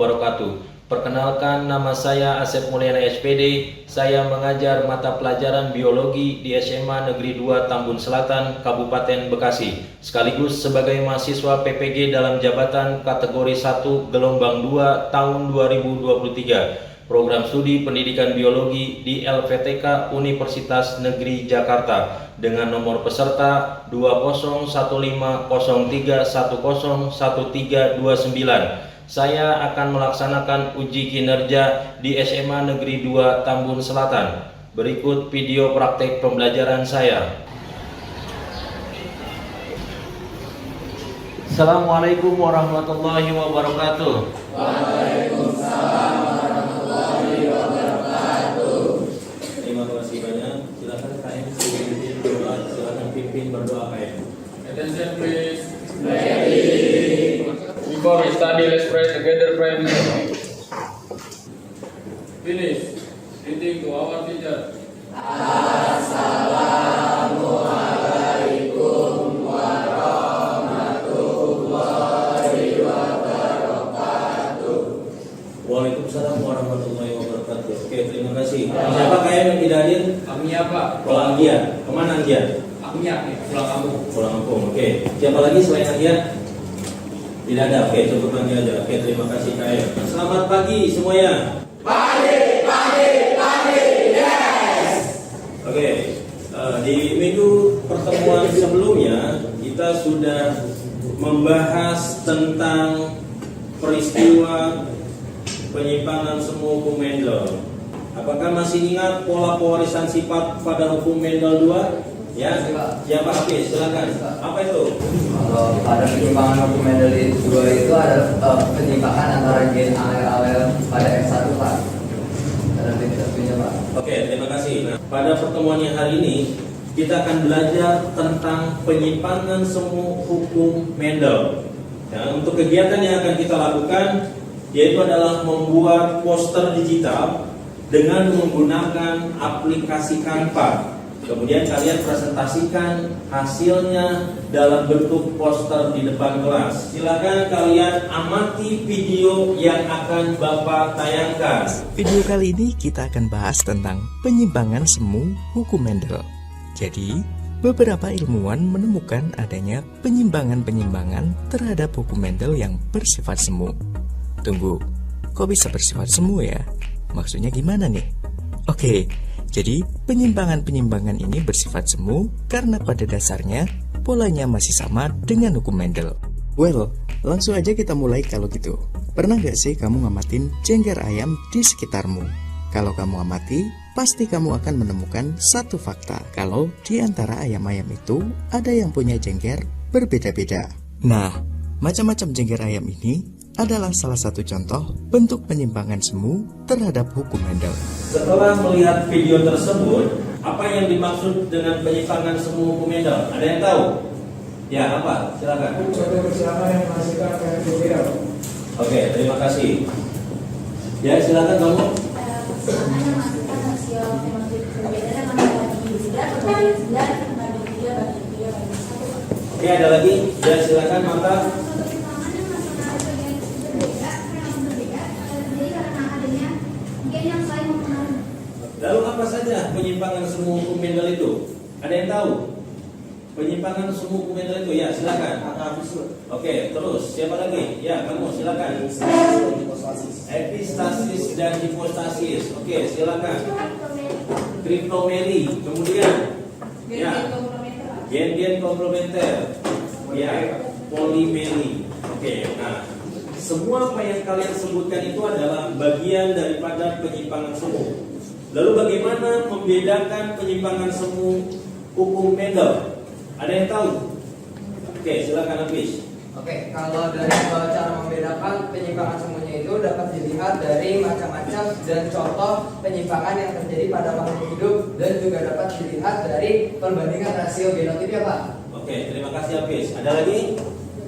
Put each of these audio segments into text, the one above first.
wabarakatuh. Perkenalkan, nama saya Asep Mulyana SPD. Saya mengajar mata pelajaran biologi di SMA Negeri 2 Tambun Selatan, Kabupaten Bekasi. Sekaligus sebagai mahasiswa PPG dalam jabatan kategori 1 gelombang 2 tahun 2023. Program studi pendidikan biologi di LPTK Universitas Negeri Jakarta dengan nomor peserta 201030310139. Saya akan melaksanakan uji kinerja di SMA Negeri 2 Tambun Selatan. Berikut video praktek pembelajaran saya. Assalamualaikum warahmatullahi wabarakatuh. Waalaikumsalam warahmatullahi wabarakatuh. Terima kasih banyak. Silakan KM pimpin berdoa. Silakan pimpin berdoa KM. Attention please. Ready. Before we study, let's pray together, friends. Finish. Greeting to our teacher. Assalamualaikum warahmatullahi wabarakatuh. Waalaikumsalam warahmatullahi wabarakatuh. Oke, terima kasih. Siapa KM yang tidak hadir? Kami apa? Pulang Anggia. Kemana Anggia? Kami pulang kamu. Pulang kampung. Oke. Siapa lagi selain Anggia? Tidak ada. Oke, cukup Anggia aja. Oke, terima kasih KM. Selamat pagi semuanya. Pagi, yes. Oke. Di minggu pertemuan sebelumnya kita sudah membahas tentang peristiwa penyimpangan semu hukum Mendel. Apakah masih ingat pola pewarisan sifat pada hukum Mendel 2? Ya, siapa Hafiz? Silakan. Apa itu? Kalau pada penyimpangan hukum Mendel 2 itu ada penyimpangan antara gen alel pada X1 Pak. Ada definisinya Pak. Oke, terima kasih. Nah, pada pertemuan yang hari ini kita akan belajar tentang penyimpangan semu hukum Mendel. Ya, untuk kegiatan yang akan kita lakukan yaitu adalah membuat poster digital dengan menggunakan aplikasi Canva. Kemudian kalian presentasikan hasilnya dalam bentuk poster di depan kelas. Silakan kalian amati video yang akan Bapak tayangkan. Video kali ini kita akan bahas tentang penyimpangan semu hukum Mendel. Jadi, beberapa ilmuwan menemukan adanya penyimpangan-penyimpangan terhadap hukum Mendel yang bersifat semu. Tunggu, kok bisa bersifat semu ya? Maksudnya gimana nih? Oke, jadi penyimpangan-penyimpangan ini bersifat semu karena pada dasarnya polanya masih sama dengan hukum Mendel. Well, langsung aja kita mulai kalau gitu. Pernah gak sih kamu ngamatin jengger ayam di sekitarmu? Kalau kamu amati, pasti kamu akan menemukan satu fakta. Kalau di antara ayam-ayam itu ada yang punya jengger berbeda-beda. Nah, macam-macam jengger ayam ini adalah salah satu contoh bentuk penyimpangan semu terhadap hukum Mendel. Setelah melihat video tersebut, apa yang dimaksud dengan penyimpangan semu hukum Mendel? Ada yang tahu? Ya, apa? Silakan. Contoh bersama yang menghasilkan video. Oke, terima kasih. Ya, silakan kamu. Misalkan yang menghasilkan hasil fenotipe berbeda dengan bagi 9 berbagi 9 bagi 3 bagi 3 bagi 1. Oke, ada lagi? Ya, silakan Mata. Lalu apa saja penyimpangan semu hukum Mendel itu? Ada yang tahu? Penyimpangan semu hukum Mendel itu? Ya, silakan. Oke, terus siapa lagi? Ya, kamu silakan. Epistasis dan hipostasis. Oke, silakan. Kriptomeri. Kemudian, ya, gen-gen komplementer. Ya, polimeri. Oke, nah, semua apa yang kalian sebutkan itu adalah bagian daripada penyimpangan semu. Lalu bagaimana membedakan penyimpangan semu hukum Mendel? Ada yang tahu? Oke, silakan Hafiz. Oke, kalau dari cara membedakan penyimpangan semuanya itu dapat dilihat dari macam-macam dan contoh penyimpangan yang terjadi pada makhluk hidup dan juga dapat dilihat dari perbandingan rasio genotip ya Pak. Oke, terima kasih Hafiz. Ada lagi?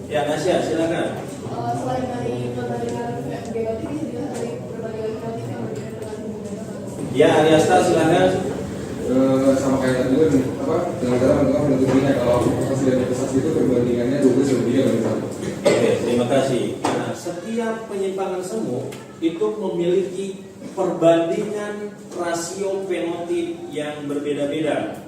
Ya, Nasya, silakan. Selain dari perbandingan genotip, bisa dilihat dari perbandingan genotip yang berbeda dengan hukum Mendel. Ya, Ariasta, silakan. Sama kayak tadi juga dengan cara menentukan penentuannya kalau prestasi dan investasi itu perbandingannya 12 lebih dari 1. Oke, terima kasih. Nah, setiap penyimpangan semu itu memiliki perbandingan rasio fenotip yang berbeda-beda.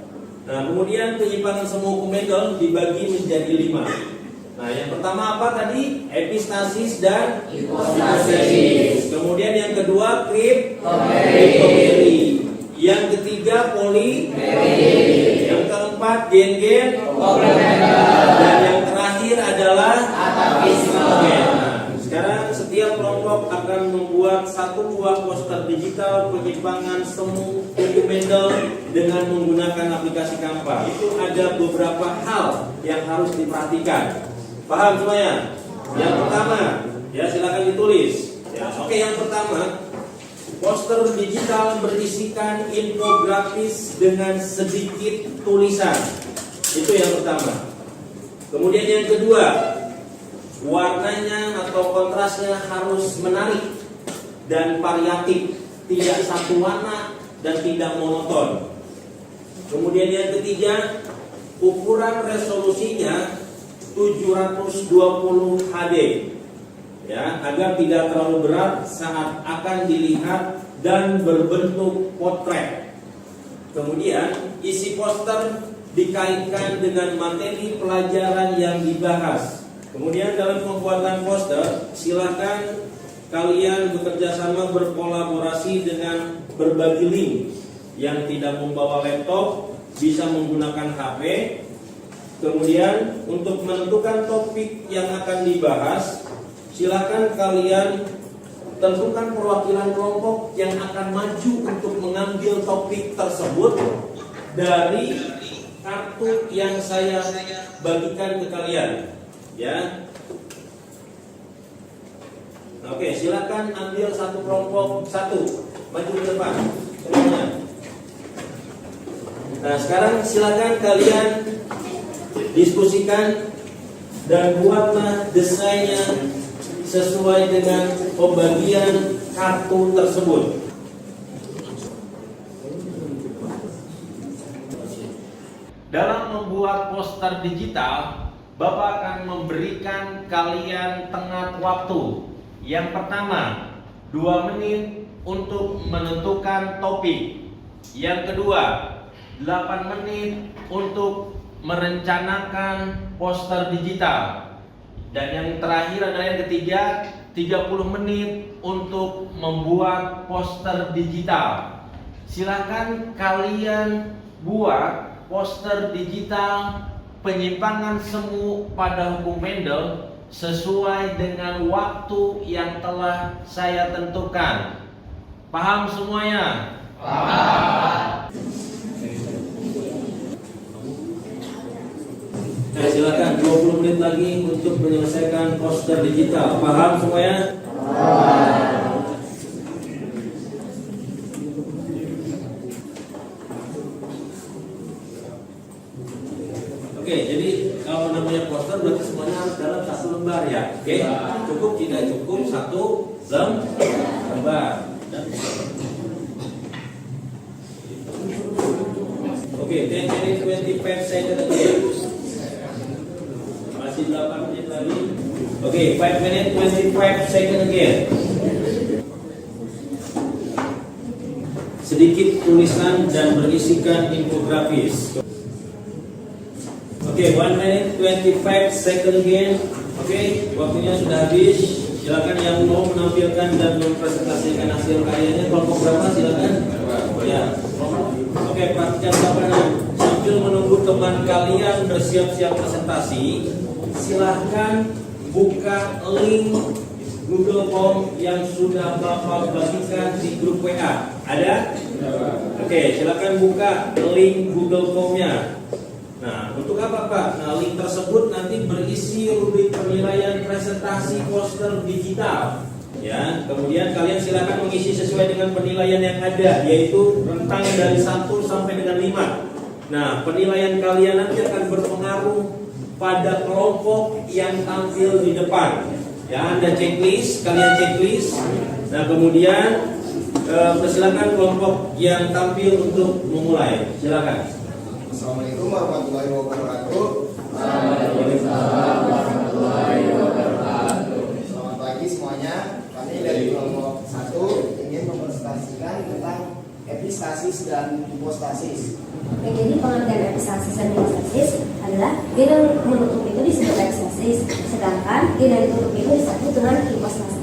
Nah, kemudian penyimpangan semu hukum Mendel dibagi menjadi 5. Nah, yang pertama apa tadi? Epistasis dan hipostasis. Kemudian yang kedua kriptomeri. Yang ketiga polimeri. Yang keempat gen-gen komplementer. Dan yang terakhir adalah atavisme. Oke, nah, sekarang setiap kelompok akan membuat satu buah poster digital penyimpangan semu hukum Mendel dengan menggunakan aplikasi Canva. Itu ada beberapa hal yang harus diperhatikan. Paham semuanya? Yang pertama, ya silakan ditulis. Ya, oke, yang pertama, poster digital berisikan infografis dengan sedikit tulisan. Itu yang pertama. Kemudian yang kedua, warnanya atau kontrasnya harus menarik dan variatif, tidak satu warna dan tidak monoton. Kemudian yang ketiga, ukuran resolusinya 720 HD, ya, agar tidak terlalu berat saat akan dilihat dan berbentuk potret. Kemudian isi poster dikaitkan dengan materi pelajaran yang dibahas. Kemudian dalam pembuatan poster, silakan kalian bekerja sama berkolaborasi dengan berbagi link. Yang tidak membawa laptop bisa menggunakan HP. Kemudian untuk menentukan topik yang akan dibahas, silakan kalian tentukan perwakilan kelompok yang akan maju untuk mengambil topik tersebut dari kartu yang saya bagikan ke kalian. Ya. Oke, silakan ambil satu kelompok satu, maju ke depan semuanya. Nah, sekarang silakan kalian diskusikan dan buatlah desainnya sesuai dengan pembagian kartu tersebut. Dalam membuat poster digital, Bapak akan memberikan kalian tenggat waktu. Yang pertama, 2 menit untuk menentukan topik. Yang kedua, 8 menit untuk merencanakan poster digital. Dan yang terakhir adalah yang ketiga, 30 menit untuk membuat poster digital. Silakan kalian buat poster digital penyimpangan semu pada hukum Mendel sesuai dengan waktu yang telah saya tentukan. Paham semuanya? Paham. Nah, silakan 20 menit lagi untuk menyelesaikan poster digital. Paham semuanya? Paham. Oke, jadi kalau namanya poster berarti semuanya harus dalam satu lembar ya. Oke, cukup tidak cukup satu lembar. Oke, 10 minutes 25 seconds again. Masih 8 menit lagi. Oke, 5 minutes 25 seconds again. Sedikit tulisan dan berisikan infografis. Oke, 1 minute 25 seconds again. Oke, waktunya sudah habis. Silakan yang mau menampilkan dan mempresentasikan hasil karyanya. Kelompok berapa? Silakan. Ya. Oke, perhatikan lapangan. Sambil menunggu teman kalian bersiap-siap presentasi, silahkan buka link Google Form yang sudah Bapak bagikan di grup WA. Ada? Oke, silakan buka link Google Form-nya. Nah, untuk apa Pak? Nah, link tersebut nanti berisi rubrik penilaian presentasi poster digital. Ya, kemudian kalian silakan mengisi sesuai dengan penilaian yang ada, yaitu rentang dari 1 sampai dengan 5. Nah, penilaian kalian nanti akan berpengaruh pada kelompok yang tampil di depan. Ya, Anda checklist, kalian checklist. Nah, kemudian persilakan kelompok yang tampil untuk memulai. Silakan. Assalamualaikum warahmatullahi wabarakatuh. Waalaikumsalam warahmatullahi wabarakatuh. Selamat pagi dan hipostasis. Oke, jadi pengertian epistasis dan hipostasis adalah gen yang menutup itu disebut epistasis, sedangkan gen yang ditutup itu disebut dengan hipostasis.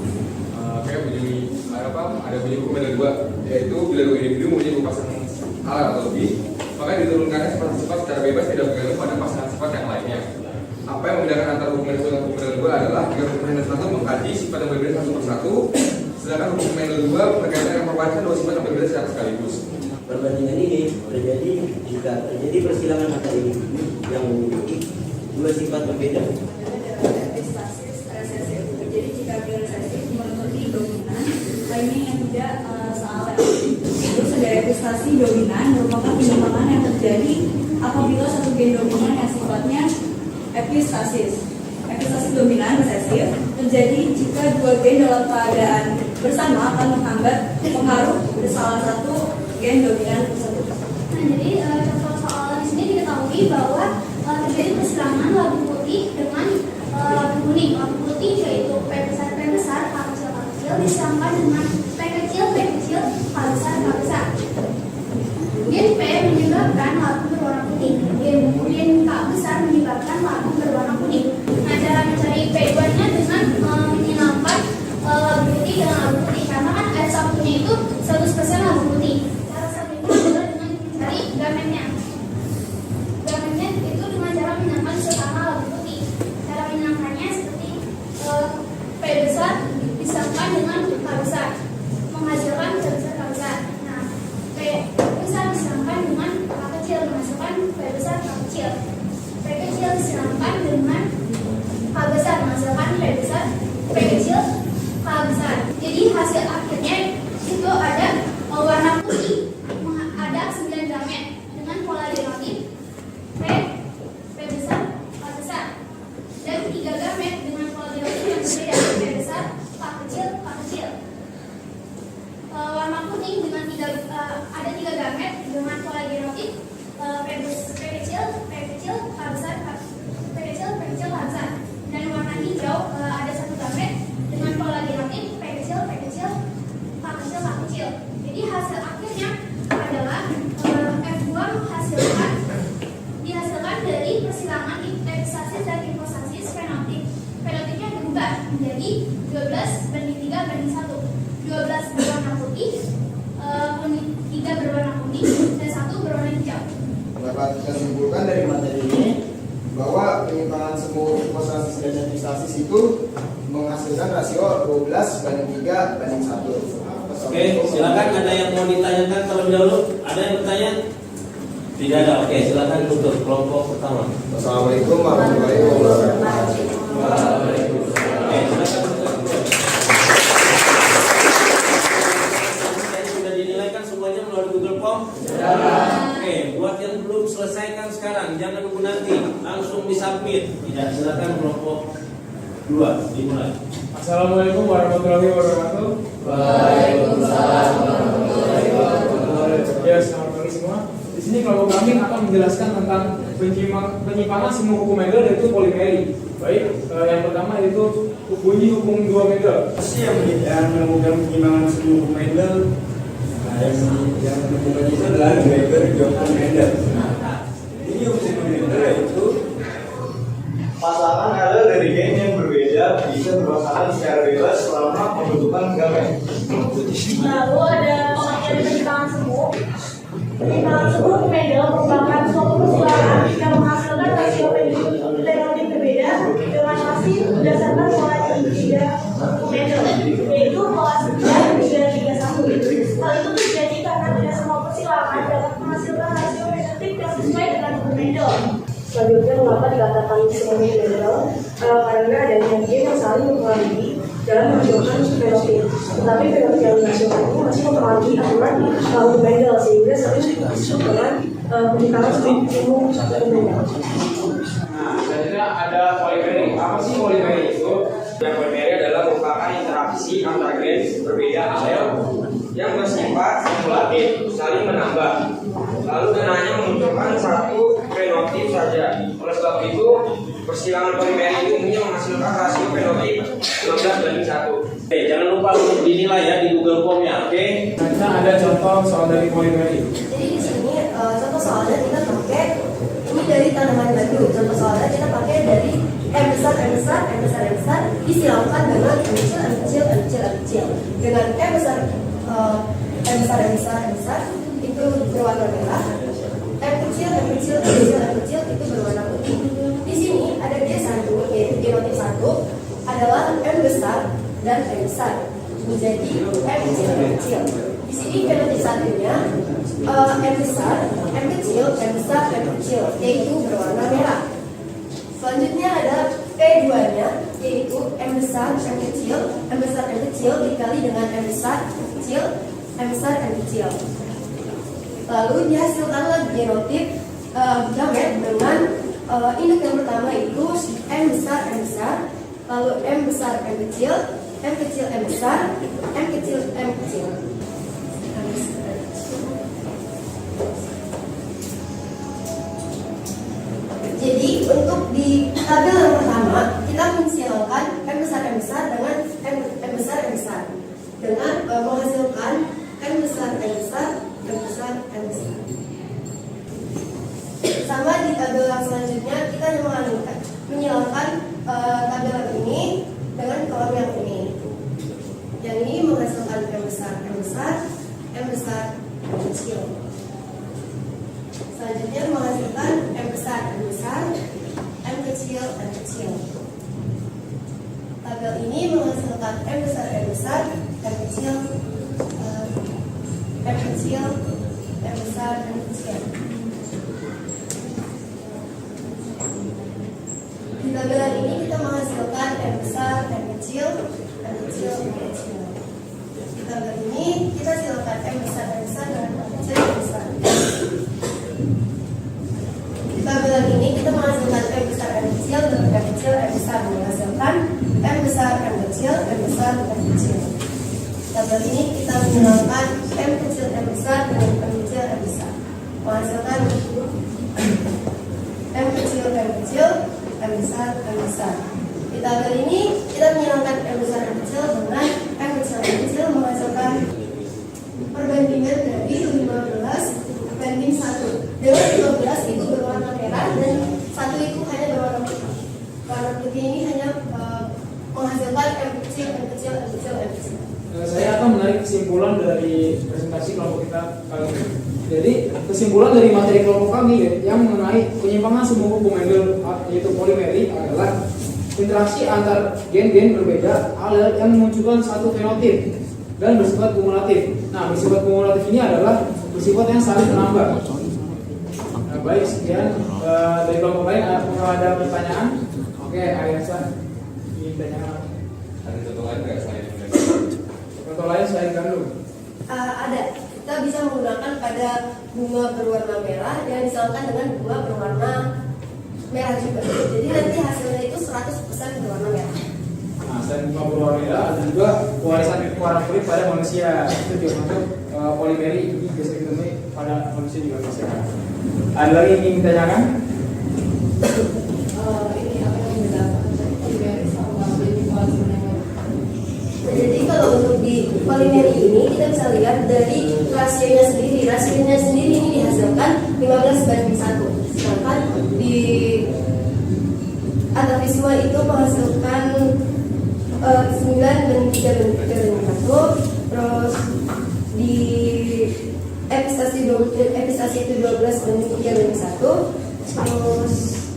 Kayak bunyi ada bunyi hukum yang kedua, yaitu bila dua individu mempunyai dua pasangan alat atau lebih, maka diturunkannya sifat-sifat secara bebas tidak bergantung pada pasangan sifat yang lainnya. Apa yang membedakan antara hukum yang dengan hukum yang kedua adalah jika hukum yang satu mengkaji sifat yang berbeda satu persatu, sedangkan hukum yang kedua berkaitan dengan memperhatikan dua sifat yang berbeda secara sekaligus. Perbandingan ini terjadi jika terjadi persilangan antara individu yang memiliki dua sifat berbeda. Epistasis resesif. Jadi jika gen resesif menutupi dominan lainnya yang tidak sama. Terus ada epistasi dominan merupakan penyimpangan yang terjadi apabila satu gen dominan yang sifatnya epistasis. Epistasis dominan resesif terjadi jika dua gen dalam keadaan bersama akan menghambat pengaruh salah satu gen dominan tersebut. Nah, jadi contoh soal di sini diketahui bahwa terjadi persilangan labu putih dengan labu kuning. Labu putih yaitu P besar, K kecil disamakan dengan P kecil, K besar. Gen P menyebabkan labu berwarna putih. Gen K besar menyebabkan labu berwarna kuning. Nah, cara mencari P2-nya dengan menyamakan labu putih dengan labu putih, karena kan air sabunnya itu 100% labu putih. Cara satunya adalah dengan mencari gamennya. Gamennya itu dengan cara menyamakan setengah labu putih. Cara menyamakannya seperti P besar disamakan dengan K besar, menghasilkan P besar K besar. Nah, P besar disamakan dengan K kecil, menghasilkan P besar K kecil. P kecil disamakan dengan K besar, menghasilkan P besar P kecil K besar. Jadi hasil akhirnya itu ada warna putih, ada 9 gamet dengan pola derivatif P besar K besar, dan 3 gamet dengan pola derivatif yang berbeda, P besar K kecil K kecil. Warna kuning dengan ada 3 gamet dengan pola derivatif P kecil K besar, P kecil K besar, dan warna hijau ada 1 gamet dengan pola derivatif P kecil K kecil. Jadi hasil akhirnya adalah F2 dihasilkan dari persilangan epistasis dan hipostasis fenotip. Fenotipnya berubah menjadi 12:3:1. 12 berwarna putih, 3 berwarna kuning, dan 1 berwarna hijau. Dapat kita simpulkan dari materi ini bahwa penyimpangan semu hipostasis dan epistasis itu menghasilkan rasio 12:3:1. Oke, silakan, ada yang mau ditanyakan terlebih dahulu? Ada yang bertanya? Tidak ada. Oke, silakan tutup kelompok pertama. Assalamualaikum warahmatullahi wabarakatuh. Oke, silakan tutup. Sudah dinilaikan semuanya melalui Google Form? Oke, buat yang belum selesaikan sekarang, jangan nunggu nanti, langsung disubmit. Tidak, silakan kelompok 2 dimulai. Assalamualaikum warahmatullahi wabarakatuh. Waalaikumsalam warahmatullahi wabarakatuh. Ya, selamat pagi semua. Di sini kelompok kami akan menjelaskan tentang penyimpangan semu hukum Mendel yaitu polimeri. Baik, yang pertama yaitu bunyi hukum 2 Mendel. Yang menemukan penyimpangan semu hukum Mendel, yang menemukan itu adalah Gregor Johann Mendel. Ini hukum Mendel yaitu pasangan alel dari gen yang berbeda bisa berpasangan secara bebas selama pembentukan gamet. Lalu ada pengertian penyimpangan semu. Penyimpangan semu Mendel merupakan suatu persilangan yang menghasilkan rasio fenotik berbeda dengan hasil berdasarkan pola tiga Mendel, yaitu pola 9, 3, 3, 1. Hal itu terjadi karena tidak semua persilangan dapat menghasilkan rasio fenotik yang sesuai dengan hukum Mendel. Selanjutnya, mengapa dikatakan semuanya Mendel? Karena adanya gen yang saling mempengaruhi dalam menghasilkan fenotip. Tetapi fenotip yang dihasilkan ini masih mempengaruhi aturan hukum Mendel, sehingga sering disebut dengan penyimpangan semu hukum Mendel. Selanjutnya ada polimeri. Apa sih polimeri itu? Yang polimeri adalah merupakan interaksi antara gen berbeda alel yang bersifat kumulatif, saling menambah, lalu dan hanya menunjukkan satu fenotip saja. Oleh sebab itu, persilangan polimeri ini umumnya menghasilkan rasio fenotip 19:1. Oke, jangan lupa untuk dinilai ya di Google Form-nya, oke? Nah, ada contoh soal dari polimeri. Jadi di sini contoh soalnya kita pakai ini dari tanaman madu. Contoh soalnya kita pakai dari M besar, M besar, M besar, M besar disilangkan dengan M kecil, M kecil, M kecil, M kecil. Dengan M besar, M besar, M besar, M besar itu berwarna merah. M kecil, M kecil, M kecil, M kecil itu berwarna putih. Di sini ada D1 yaitu denotif 1 adalah M besar dan M besar menjadi M kecil, M kecil. Di sini denotif satunya M besar, M kecil, M besar, M kecil yaitu berwarna merah. Selanjutnya ada P2-nya yaitu M besar, M kecil, M besar, M kecil dikali dengan M besar, M kecil, M besar, M kecil. Lalu dihasilkanlah genotif gamet dengan induk yang pertama itu M besar, M besar, lalu M besar, M kecil, M kecil, M besar, M kecil, M kecil. Jadi untuk di tabel yang pertama kita mensilakan M besar dengan M besar dengan menghasilkan M besar M besar M besar M besar. Sama di tabel yang selanjutnya kita menyilangkan tabel ini dengan kolom yang ini. Yang ini menghasilkan M besar M besar M besar M kecil. Selanjutnya menghasilkan M besar M besar M kecil M kecil. Tabel ini menghasilkan M besar M besar M kecil M kecil M besar M kecil. Di tabel ini kita menghasilkan M besar M kecil M kecil M kecil. Di tabel ini kita silakan M besar dan M kecil M besar. Di tabel ini kita menghasilkan M besar M kecil dan M kecil M besar menghasilkan M besar M kecil M besar M kecil. Tabel ini kita menghilangkan M kecil M besar dan M kecil M besar menghasilkan M kecil M kecil M besar M besar. Di tabel ini kita menghilangkan M besar M kecil dengan M kecil M kecil menghasilkan perbandingan dari 15 banding 1. Dengan 15 itu berwarna merah dan 1 itu hanya berwarna putih. Warna putih ini hanya menghasilkan M kecil M kecil M kecil M kecil. Saya akan menarik kesimpulan dari presentasi kelompok kita kali ini. Jadi kesimpulan dari materi kelompok kami yang mengenai penyimpangan semu hukum Mendel yaitu polimeri adalah interaksi antar gen-gen berbeda alel yang memunculkan satu fenotip dan bersifat kumulatif. Nah, bersifat kumulatif ini adalah bersifat yang saling menambah. Nah, baik, sekian dari kelompok lain. Apakah ada pertanyaan? Oke, Ayasa ingin tanyakan. Ada contoh lain nggak selain Contoh lain selain gandum? Ada. Kita bisa menggunakan pada bunga berwarna merah yang disalurkan dengan bunga berwarna merah juga. Jadi nanti hasilnya itu 100% berwarna merah. Nah, selain bunga berwarna merah ada juga warisan warna kulit pada manusia. Itu juga masuk polimeri ini biasa ditemui pada manusia juga bisa. Ada lagi yang ingin ditanyakan? Ini apa yang membedakan polimeri sama polimeri? Jadi kalau untuk di polimeri ini kita bisa lihat dari rasionya sendiri. Rasionya sendiri ini dihasilkan 15:1. Sedangkan di atavisme itu menghasilkan 9:3:1. Terus di epistasi itu 12:3:1. Terus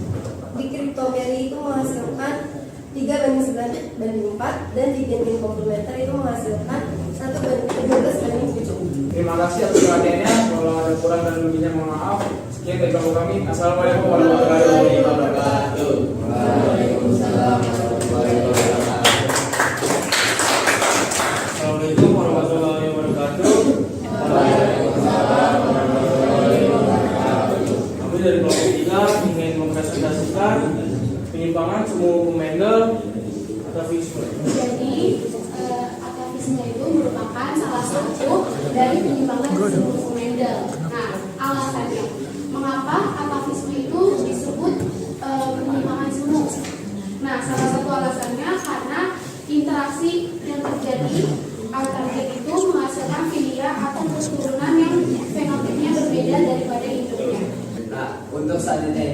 di kriptomeri itu menghasilkan 3:9:4 dan di gen komplementer itu menghasilkan 1:13:7. Terima kasih atas perhatiannya. Kalau ada kurang dan lebihnya mohon maaf. Sekian dari kelompok kami. Assalamualaikum warahmatullahi wabarakatuh. Waalaikumsalam warahmatullahi wabarakatuh. Assalamualaikum warahmatullahi wabarakatuh. Waalaikumsalam warahmatullahi wabarakatuh. Kami dari kelompok kita ingin mempresentasikan penyimpangan semu hukum Mendel atavisme. Jadi atavisme itu merupakan salah satu dari penyimpangan semu hukum Mendel. Nah, alasannya mengapa atavisme itu disebut penyimpangan semu? Nah, salah satu alasannya karena interaksi yang terjadi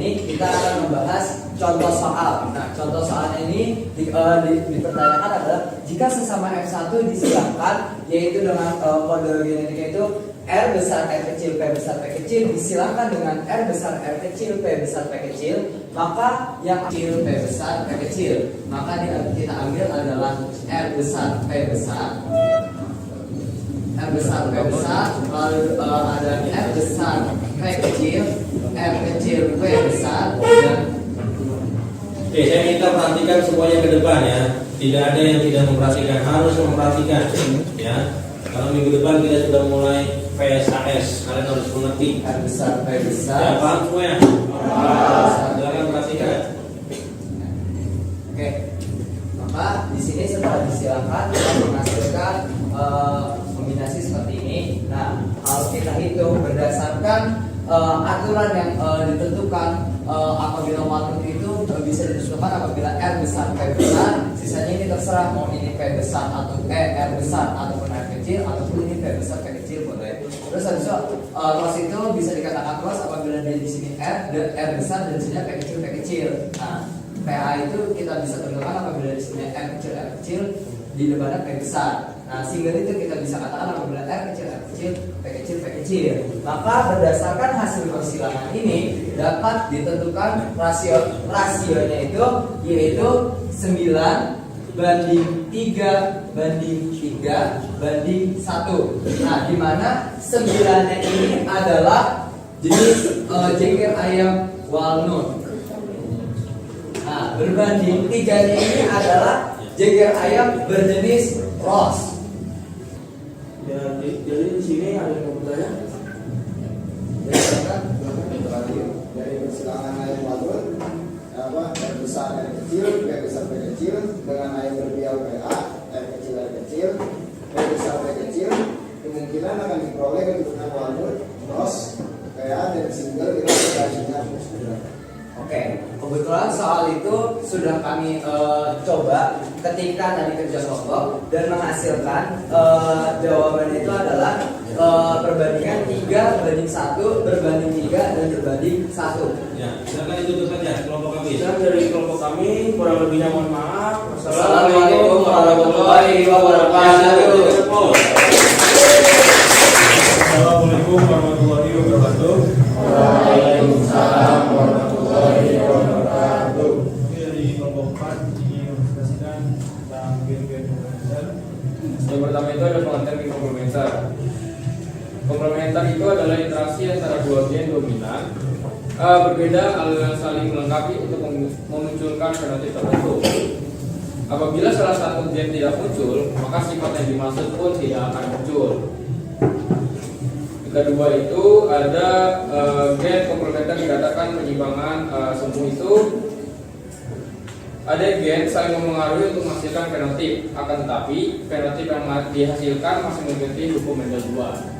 ini kita akan membahas contoh soal. Nah, contoh soalnya ini dipertanyakan adalah jika sesama F1 disilangkan, yaitu dengan kode genetika itu R besar R kecil P besar P kecil disilangkan dengan R besar R kecil P besar P kecil, maka yang kecil P besar P kecil, maka kita ambil adalah R besar P besar R besar P besar, lalu ada R besar P kecil R kecil P besar dan Oke, saya minta perhatikan semuanya ke depan ya. Tidak ada yang tidak memperhatikan, harus memperhatikan ya. Kalau minggu depan kita sudah mulai PSAS, kalian harus mengerti. R besar P besar. Ya, paham semuanya? Silakan perhatikan. Oke, maka di sini setelah disilangkan kita menghasilkan kombinasi seperti ini. Nah, kalau kita hitung berdasarkan aturan yang ditentukan apabila waktu itu bisa ditentukan apabila R besar P besar, sisanya ini terserah mau ini P besar atau R besar ataupun R kecil ataupun ini P besar P kecil boleh. Terus habis itu close itu bisa dikatakan close apabila di sini R besar dan di sini P kecil. Nah, PA itu kita bisa tentukan apabila di sini R kecil di depannya P besar. Nah, sehingga itu kita bisa katakan apabila R kecil, P kecil. Maka berdasarkan hasil persilangan ini dapat ditentukan rasionya itu yaitu 9 banding 3 banding 3 banding 1. Nah, di mana 9-nya ini adalah jenis jengger ayam walnut. Nah, berbanding 3-nya ini adalah jengger ayam berjenis Ross. Jadi di sini ada yang mau bertanya? Dari persilangan ayam walnut, R besar R kecil, P besar P kecil dengan ayam berbial PA, R kecil, P besar P kecil, kemungkinan akan diperoleh keturunan walnut, Ross, PA dan single dengan berdasarnya. Oke, kebetulan soal itu sudah kami coba ketika tadi kerja kelompok dan menghasilkan jawaban itu adalah perbandingan 3 banding 1 berbanding 3 dan berbanding 1. Ya, silakan ditutup saja kelompok kami. Dan dari kelompok kami kurang lebihnya mohon maaf. Wassalamualaikum warahmatullahi wabarakatuh. Assalamualaikum warahmatullahi wabarakatuh. Waalaikumsalam warahmatullahi wabarakatuh. Dari kelompok 4 ingin mempresentasikan tentang gen-gen komplementer. Yang pertama itu ada pengertian gen komplementer. Komplementer itu adalah interaksi antara dua gen dominan berbeda alias saling melengkapi untuk memunculkan fenotip tertentu. Apabila salah satu gen tidak muncul, maka sifat yang dimaksud pun tidak akan muncul. Kedua itu ada gen komplementer dikatakan penyimpangan semu itu ada gen saling mempengaruhi untuk menghasilkan fenotip, akan tetapi fenotip yang dihasilkan masih mengikuti hukum Mendel 2.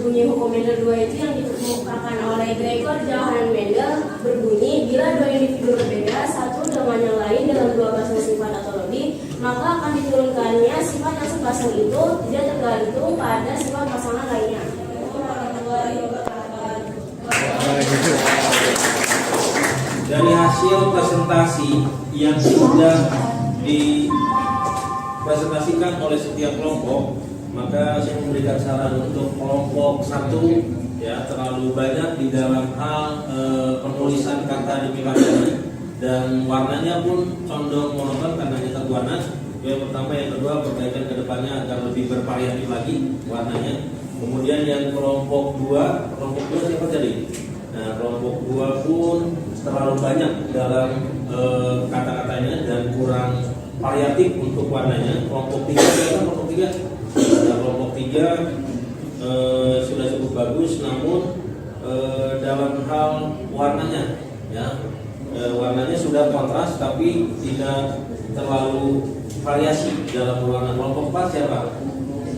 Bunyi hukum Mendel 2 itu yang dikemukakan oleh Gregor Johann Mendel berbunyi bila dua individu berbeda satu dengan yang lain dalam dua pasang sifat atau lebih, maka akan diturunkannya sifat yang sepasang itu tidak tergantung pada sifat pasangan lainnya. Dari hasil presentasi yang sudah dipresentasikan oleh setiap kelompok, maka saya memberikan saran untuk kelompok 1 ya, terlalu banyak di dalam hal penulisan kata demi katanya dan warnanya pun condong monoton karena hanya satu warna. Yang pertama, yang kedua, perbaikan ke depannya agar lebih bervariatif lagi warnanya. Kemudian yang kelompok 2 siapa tadi? Nah, kelompok 2 pun terlalu banyak dalam kata-katanya dan kurang variatif untuk warnanya. Kelompok 3 kelompok 3 sudah cukup bagus, namun dalam hal warnanya ya, warnanya sudah kontras tapi tidak terlalu variasi dalam warna. Kelompok 4 siapa?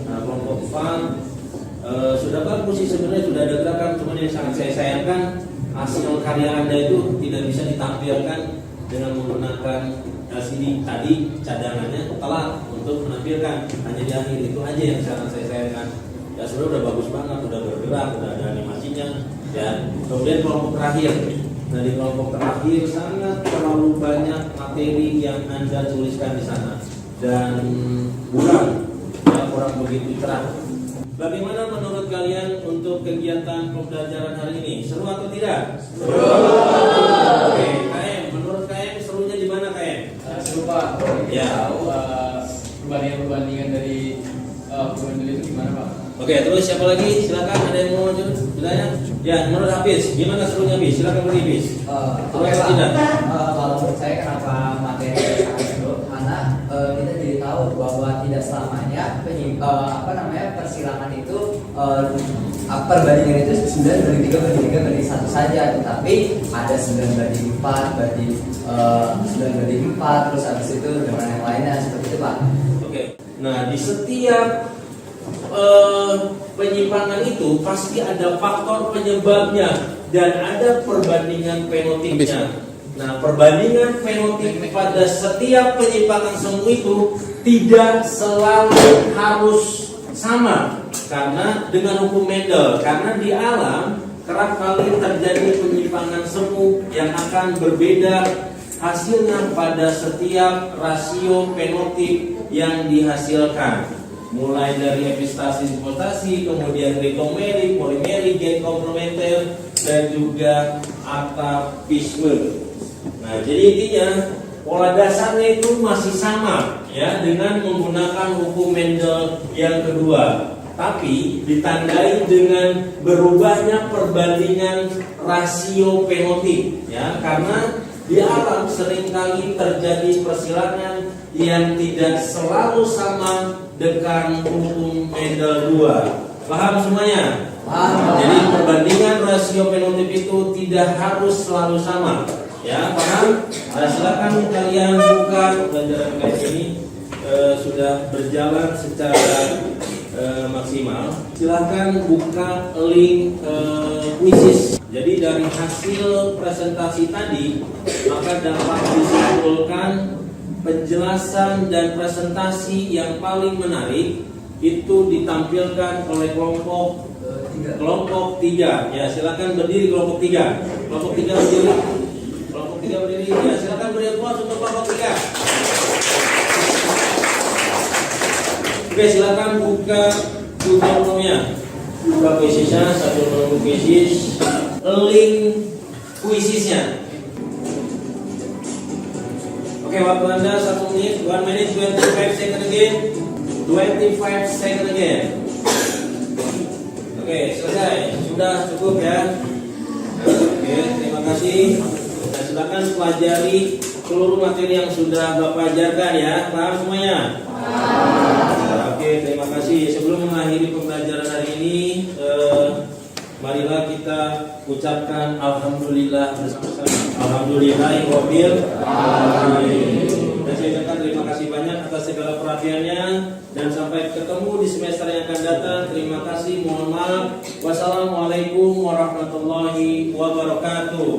Nah, kelompok 4 sudah bagus sih sebenarnya, sudah ada gerakan, cuma yang sangat saya sayangkan hasil karya Anda itu tidak bisa ditampilkan dengan menggunakan LCD tadi, cadangannya telat untuk menampilkan hanya di akhir. Itu aja yang sangat saya sayangkan. ya sebenarnya udah bagus banget, udah bergerak, udah ada animasinya, ya. Kemudian kelompok terakhir. Nah di kelompok terakhir sangat terlalu banyak materi yang Anda tuliskan di sana dan kurang begitu terang. Bagaimana menurut kalian untuk kegiatan pembelajaran hari ini? Seru atau tidak? Seru. Oke, KM, menurut KM serunya di mana KM? Seru Pak. Ya. Tahu perbandingan dari pemain itu gimana Pak? Oke, terus siapa lagi? Silakan, ada yang mau bertanya? Ya, menurut Hafiz, gimana serunya Hafiz? Silakan beri Hafiz. Oke Pak. Kalau menurut saya kenapa materi itu? Karena kita jadi tahu bahwa tidak selamanya persilangan itu perbandingan itu 9/3/3/1 saja, tetapi ada 9/4, terus habis itu dengan yang lainnya seperti itu Pak. Oke. Nah, di setiap penyimpangan itu pasti ada faktor penyebabnya dan ada perbandingan fenotipnya. Nah, perbandingan fenotip pada setiap penyimpangan semu itu tidak selalu harus sama karena dengan hukum Mendel, karena di alam kerap kali terjadi penyimpangan semu yang akan berbeda hasilnya pada setiap rasio fenotip yang dihasilkan, mulai dari epistasi, hipostasi, kemudian glycomerik, polimerik, gen komplementer, dan juga atapisme. Nah, jadi intinya pola dasarnya itu masih sama ya dengan menggunakan hukum Mendel yang kedua, tapi ditandai dengan berubahnya perbandingan rasio fenotip ya, karena di alam seringkali terjadi persilangan yang tidak selalu sama dengan hukum Mendel 2. Paham semuanya? Paham. Jadi perbandingan rasio fenotip itu tidak harus selalu sama. Ya, paham? Nah, silakan kalian buka pelajaran kali ini sudah berjalan secara maksimal. Silakan buka link quizzes. Jadi dari hasil presentasi tadi maka dapat disimpulkan penjelasan dan presentasi yang paling menarik itu ditampilkan oleh kelompok 3. Ya, silakan berdiri kelompok 3. Kelompok 3 berdiri. Kelompok 3 berdiri. Ya, silakan beri aplaus untuk kelompok 3. Oke, silakan buka Google Chrome-nya. Buka quizesnya, satu menunggu quizzes, link quizesnya. Oke, waktu Anda 1 menit, 1 minute 25 second again. 25 second again. Oke, selesai. Sudah cukup ya. Oke, terima kasih. Nah, silakan pelajari seluruh materi yang sudah Bapak ajarkan ya. Paham semuanya? Oke, terima kasih. Sebelum mengakhiri pembelajaran hari ini, marilah kita ucapkan alhamdulillah bersama-sama. Alhamdulillahirabbil alamin. Dan saya ucapkan terima kasih banyak atas segala perhatiannya dan sampai ketemu di semester yang akan datang. Terima kasih. Mohon maaf. Wassalamualaikum warahmatullahi wabarakatuh.